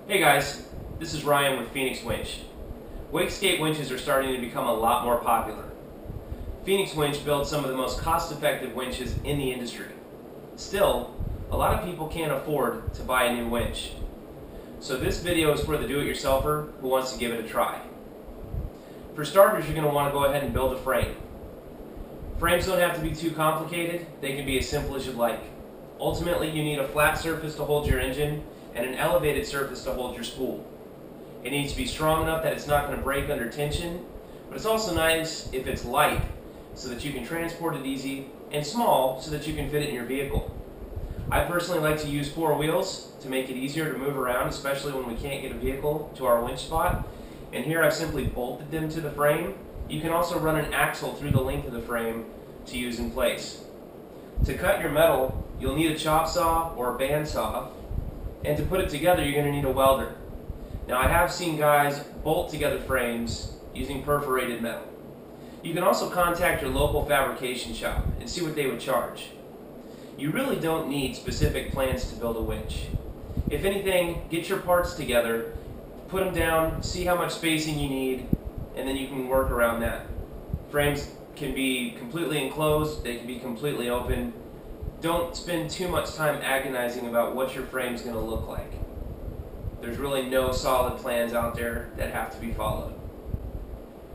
Hey guys, this is Ryan with Phoenix Winch. Wakeskate winches are starting to become a lot more popular. Phoenix Winch builds some of the most cost-effective winches in the industry. Still, a lot of people can't afford to buy a new winch. So this video is for the do-it-yourselfer who wants to give it a try. For starters, you're going to want to go ahead and build a frame. Frames don't have to be too complicated, they can be as simple as you'd like. Ultimately, you need a flat surface to hold your engine and an elevated surface to hold your spool. It needs to be strong enough that it's not going to break under tension, but it's also nice if it's light so that you can transport it easy, and small so that you can fit it in your vehicle. I personally like to use 4 wheels to make it easier to move around, especially when we can't get a vehicle to our winch spot. And here I've simply bolted them to the frame. You can also run an axle through the length of the frame to use in place. To cut your metal, you'll need a chop saw or a band saw, and to put it together you're going to need a welder. Now I have seen guys bolt together frames using perforated metal. You can also contact your local fabrication shop and see what they would charge. You really don't need specific plans to build a winch. If anything, get your parts together, put them down, see how much spacing you need, and then you can work around that. Frames can be completely enclosed, they can be completely open. Don't spend too much time agonizing about what your frame's going to look like. There's really no solid plans out there that have to be followed.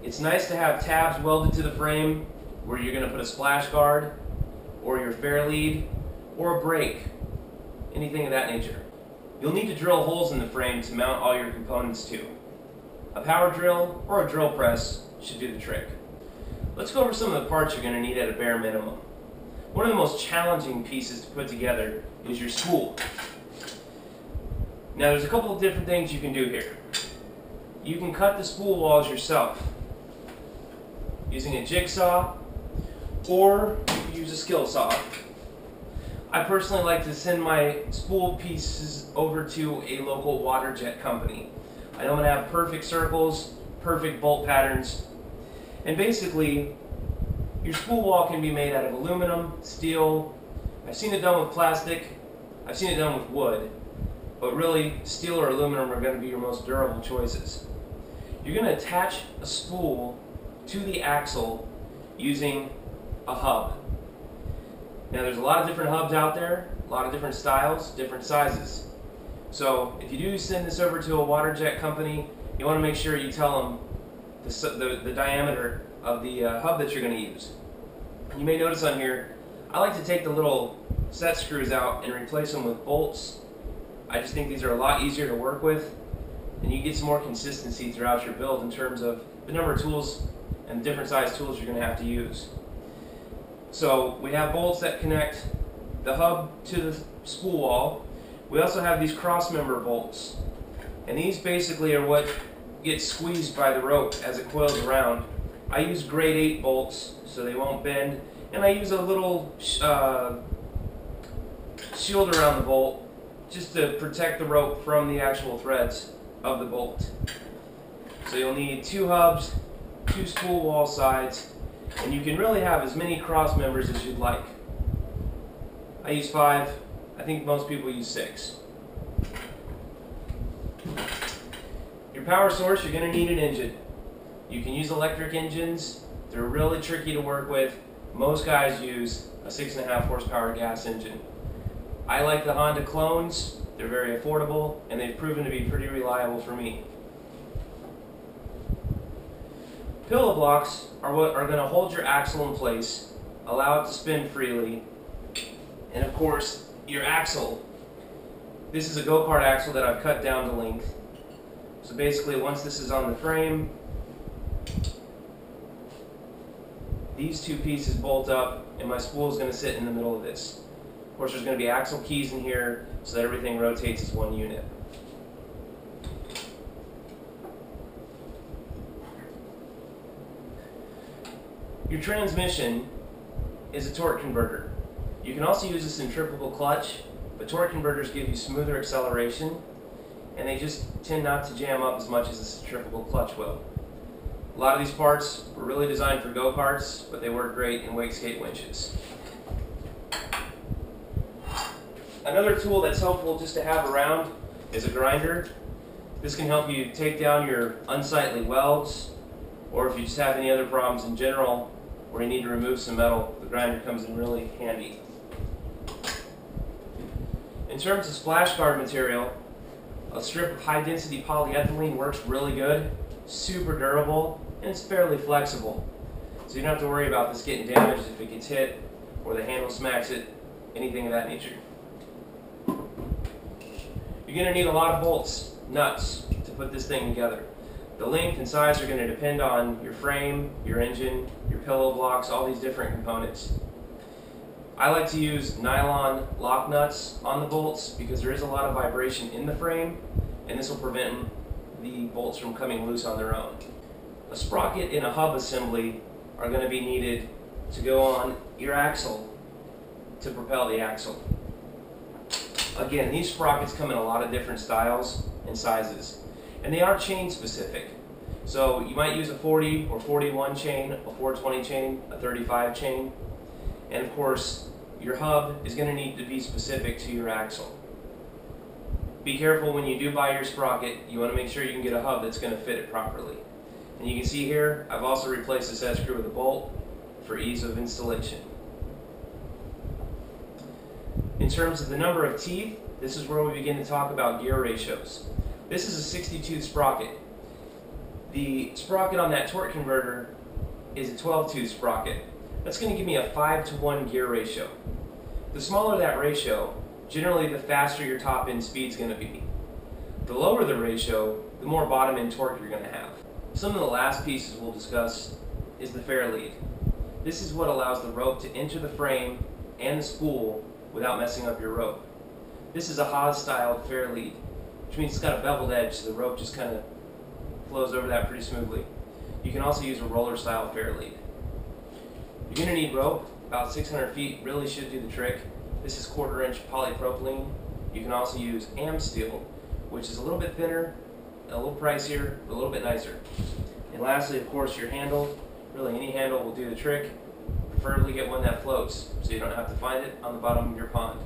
It's nice to have tabs welded to the frame where you're going to put a splash guard, or your Fairlead, or a brake, anything of that nature. You'll need to drill holes in the frame to mount all your components to. A power drill or a drill press should do the trick. Let's go over some of the parts you're going to need at a bare minimum. One of the most challenging pieces to put together is your spool. Now there's a couple of different things you can do here. You can cut the spool walls yourself using a jigsaw, or you can use a skill saw. I personally like to send my spool pieces over to a local water jet company. I know I'm going to have perfect circles, perfect bolt patterns, and basically your spool wall can be made out of aluminum, steel. I've seen it done with plastic, I've seen it done with wood, but really steel or aluminum are going to be your most durable choices. You're going to attach a spool to the axle using a hub. Now there's a lot of different hubs out there, a lot of different styles, different sizes. So if you do send this over to a water jet company, you want to make sure you tell them the diameter of the hub that you're going to use. You may notice on here, I like to take the little set screws out and replace them with bolts. I just think these are a lot easier to work with, and you get some more consistency throughout your build in terms of the number of tools and different size tools you're going to have to use. So we have bolts that connect the hub to the spool wall. We also have these cross member bolts, and these basically are what gets squeezed by the rope as it coils around. I use grade 8 bolts so they won't bend, and I use a little shield around the bolt just to protect the rope from the actual threads of the bolt. So you'll need 2 hubs, 2 spool wall sides, and you can really have as many cross members as you'd like. I use 5, I think most people use 6. Your power source, you're going to need an engine. You can use electric engines, they're really tricky to work with. Most guys use a 6.5 horsepower gas engine. I like the Honda clones, they're very affordable, and they've proven to be pretty reliable for me. Pillow blocks are what are going to hold your axle in place, allow it to spin freely, and of course your axle. This is a go-kart axle that I've cut down to length. So basically once this is on the frame, these 2 pieces bolt up and my spool is going to sit in the middle of this. Of course there's going to be axle keys in here so that everything rotates as one unit. Your transmission is a torque converter. You can also use a centrifugal clutch, but torque converters give you smoother acceleration, and they just tend not to jam up as much as a centrifugal clutch will. A lot of these parts were really designed for go-karts, but they work great in wakeskate winches. Another tool that's helpful just to have around is a grinder. This can help you take down your unsightly welds, or if you just have any other problems in general where you need to remove some metal, the grinder comes in really handy. In terms of splash guard material, a strip of high density polyethylene works really good, super durable, and it's fairly flexible. So you don't have to worry about this getting damaged if it gets hit or the handle smacks it, anything of that nature. You're going to need a lot of bolts, nuts, to put this thing together. The length and size are going to depend on your frame, your engine, your pillow blocks, all these different components. I like to use nylon lock nuts on the bolts because there is a lot of vibration in the frame, and this will prevent the bolts from coming loose on their own. A sprocket and a hub assembly are going to be needed to go on your axle to propel the axle. Again, these sprockets come in a lot of different styles and sizes, and they are chain specific. So you might use a 40 or 41 chain, a 420 chain, a 35 chain, and of course your hub is going to need to be specific to your axle. Be careful when you do buy your sprocket, you want to make sure you can get a hub that's going to fit it properly. And you can see here, I've also replaced this head screw with a bolt for ease of installation. In terms of the number of teeth, this is where we begin to talk about gear ratios. This is a 60-tooth sprocket. The sprocket on that torque converter is a 12-tooth sprocket. That's going to give me a 5-to-1 gear ratio. The smaller that ratio, generally the faster your top end speed is going to be. The lower the ratio, the more bottom end torque you're going to have. Some of the last pieces we'll discuss is the Fairlead. This is what allows the rope to enter the frame and the spool without messing up your rope. This is a Haas-styled Fairlead, which means it's got a beveled edge, so the rope just kind of flows over that pretty smoothly. You can also use a roller-style Fairlead. You're going to need rope. About 600 feet really should do the trick. This is 1/4 inch polypropylene. You can also use ham steel, which is a little bit thinner, a little pricier, a little bit nicer. And lastly, of course, your handle. Really, any handle will do the trick. Preferably get one that floats, so you don't have to find it on the bottom of your pond.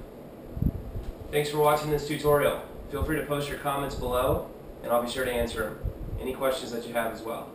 Thanks for watching this tutorial. Feel free to post your comments below, and I'll be sure to answer them. Any questions that you have as well.